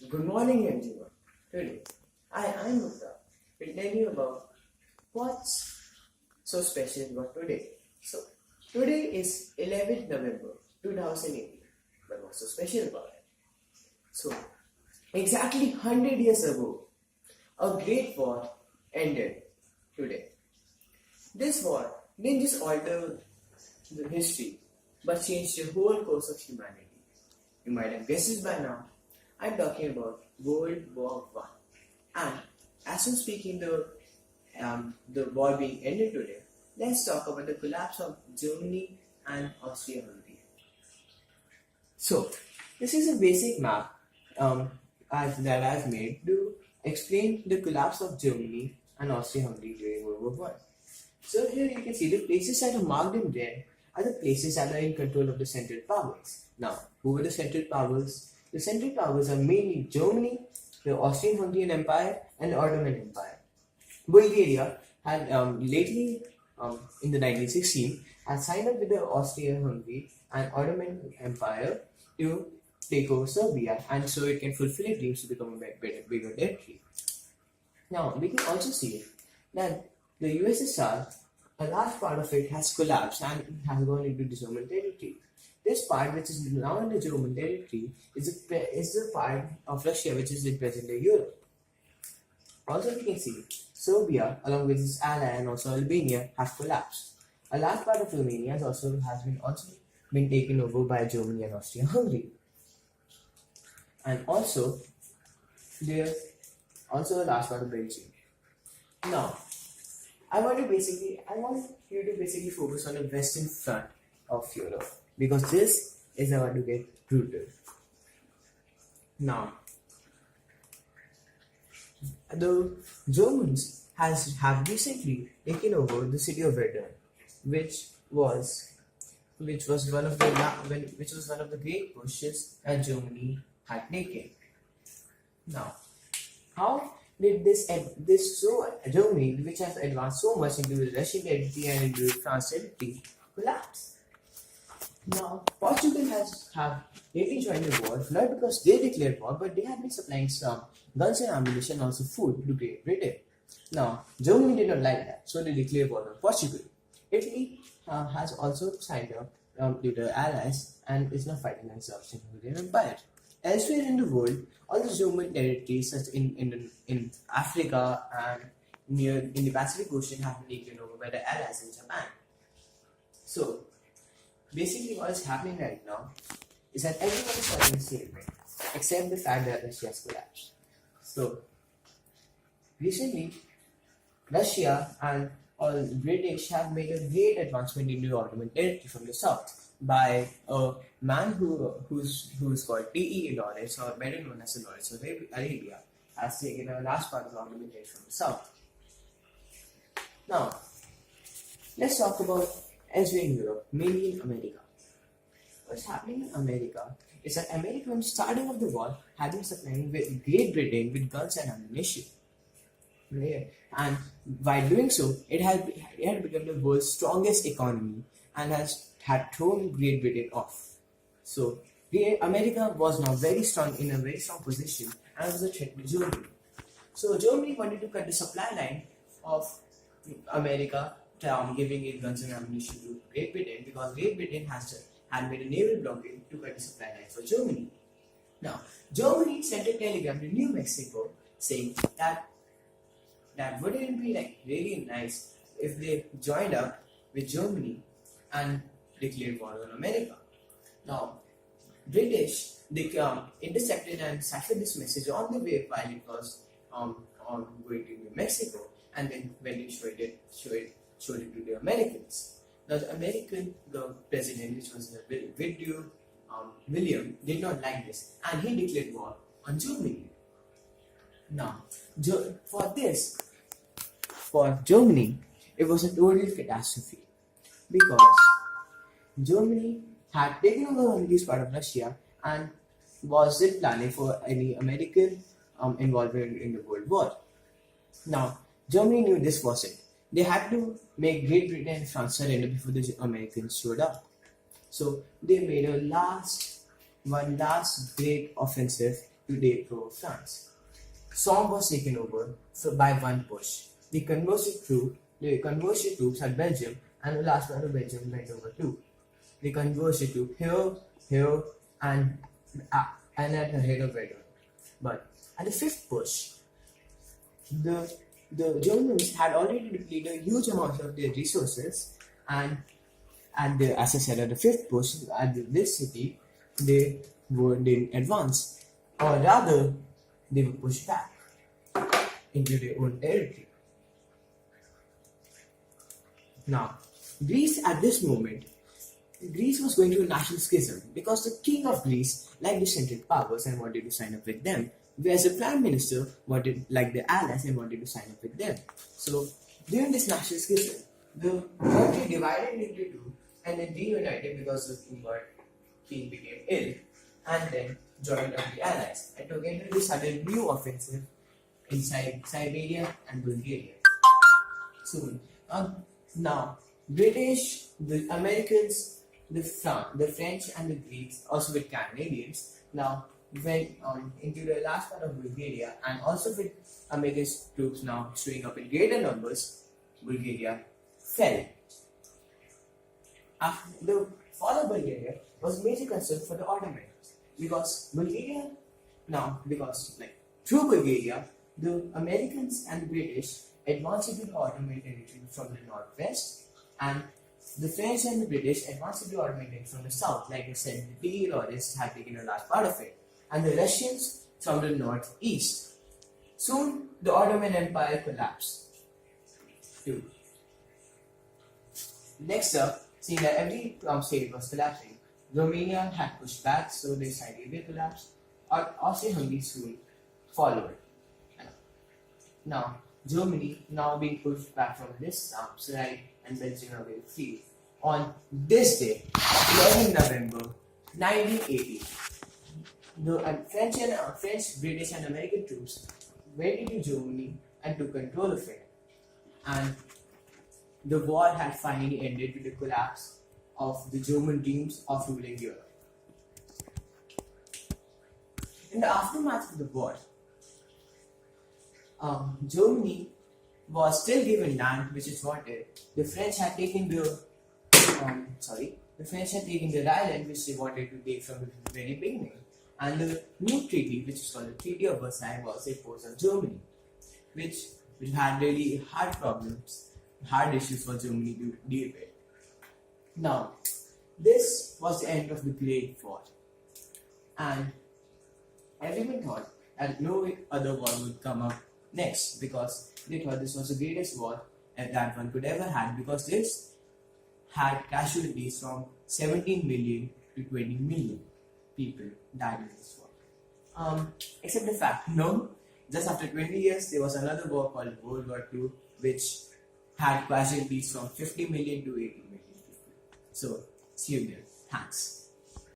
Good morning, everyone. Today, I'm Mukta. Will tell you about what's so special about today. So, today is 11th November 2018. But what's so special about it? So, exactly 100 years ago, a great war ended today. This war didn't just alter the history, but changed the whole course of humanity. You might have guessed it by now. I'm talking about World War One. And as I'm speaking the war being ended today, let's talk about the collapse of Germany and Austria-Hungary. So, this is a basic map that I've made to explain the collapse of Germany and Austria-Hungary during World War One. So here you can see the places that are marked in red are the places that are in control of the Central Powers. Now, who were the Central Powers? The Central Powers are mainly Germany, the Austrian-Hungarian Empire, and the Ottoman Empire. Bulgaria had lately, in the 1916, had signed up with the Austria-Hungary and Ottoman Empire to take over Serbia, and so it can fulfill its dreams to become a bigger territory. Now, we can also see that the USSR, a large part of it has collapsed and has gone into the German territory. This part, which is now in the German territory, is the part of Russia which is in present-day Europe. Also, we can see Serbia, along with its ally and also Albania, have collapsed. A large part of Romania has been taken over by Germany and Austria-Hungary. And also, there's also a large part of Belgium. Now, I want you to basically focus on the western front of Europe because this is about to get brutal. Now, the Germans have recently taken over the city of Verdun, which was one of the great pushes that Germany had taken. Now, how did Germany, which has advanced so much into the Russian territory and into France territory, collapse? Now, Portugal have lately joined the war, not because they declared war, but they have been supplying some guns and ammunition and also food to Great Britain. Now, Germany did not like that, so they declared war on Portugal. Italy has also signed up to the Allies and is now fighting against the Austrian-Hungarian Empire. Elsewhere in the world, all the German territories, such in Africa and in the Pacific Ocean, have been taken over by the Allies in Japan. So, basically, what is happening right now is that everyone is fighting the same way, except the fact that Russia has collapsed. So, recently, Russia and all British have made a great advancement into the Ottoman territory from the south by a man who's called T.E. Lawrence, or better known as the Lawrence of Arabia, has taken a large part of the Ottoman territory from the south. Now, let's talk about elsewhere in Europe, mainly in America. What's happening in America is that America, when starting of the war, had been supplying Great Britain with guns and ammunition. Right? And by doing so, it had become the world's strongest economy and had thrown Great Britain off. So America was now in a very strong position and was a threat to Germany. So Germany wanted to cut the supply line of America, giving it guns and ammunition to Great Britain because Great Britain had made a naval blockade to cut the supply line for Germany. Now, Germany sent a telegram to New Mexico saying that wouldn't it be like really nice if they joined up with Germany and declared war on America. Now, British intercepted and deciphered this message on the way while it was on going to New Mexico, and then when they showed it to the Americans. Now, the president, which was William, did not like this, and he declared war on Germany. Now, for Germany, it was a total catastrophe because Germany had taken over this part of Russia and wasn't planning for any American involvement in the World War. Now, Germany knew this wasn't. They had to make Great Britain and France surrender before the Americans showed up. So they made one last great offensive to take over France. Somme was taken over by one push. The conversion troops had Belgium, and the last part of Belgium went over too. The conversion to here, and at the head of Verdun. But at the fifth push, the Germans had already depleted a huge amount of their resources, and as I said, at the fifth push at this city, they didn't advance, or rather, they were pushed back into their own territory. Now, Greece at this moment, Greece was going through a national schism because the king of Greece liked the Central Powers and wanted to sign up with them, whereas the prime minister wanted like the allies and wanted to sign up with them. So during this national schism, the country divided into two and then reunited because the king became ill and then joined up the allies. And together they started a new offensive inside Siberia and Bulgaria. Soon, now British, the Americans, the French and the Greeks, also with Canadians, now went on into the last part of Bulgaria, and also with American troops now showing up in greater numbers, Bulgaria fell. The fall of Bulgaria was a major concern for the Ottomans because through Bulgaria, the Americans and the British advanced into the Ottoman territory from the northwest, and the French and the British advanced into the Ottoman territory from the south. Like I said, the Lorries had taken a large part of it, and the Russians from the northeast. Soon, the Ottoman Empire collapsed. Too. Next up, seeing that every state was collapsing, Romania had pushed back, so they Siberia collapsed. Austria-Hungary soon followed. Now, Germany now being pushed back from this side and Belgium away free. On this day, 11 November 1980, the French, British and American troops went into Germany and took control of it. And the war had finally ended with the collapse of the German dreams of ruling Europe. In the aftermath of the war, Germany was still given land which it wanted. The French had taken the island which they wanted to take from the very beginning. And the new treaty, which is called the Treaty of Versailles, was imposed on Germany, which had really hard issues for Germany to deal with. Now, this was the end of the Great War, and everyone thought that no other war would come up next because they thought this was the greatest war that one could ever have, because this had casualties from 17 million to 20 million people died in this war. Except the fact, no, just after 20 years there was another war called World War II, which had casualties from 50 million to 80 million people. So, see you there. Thanks.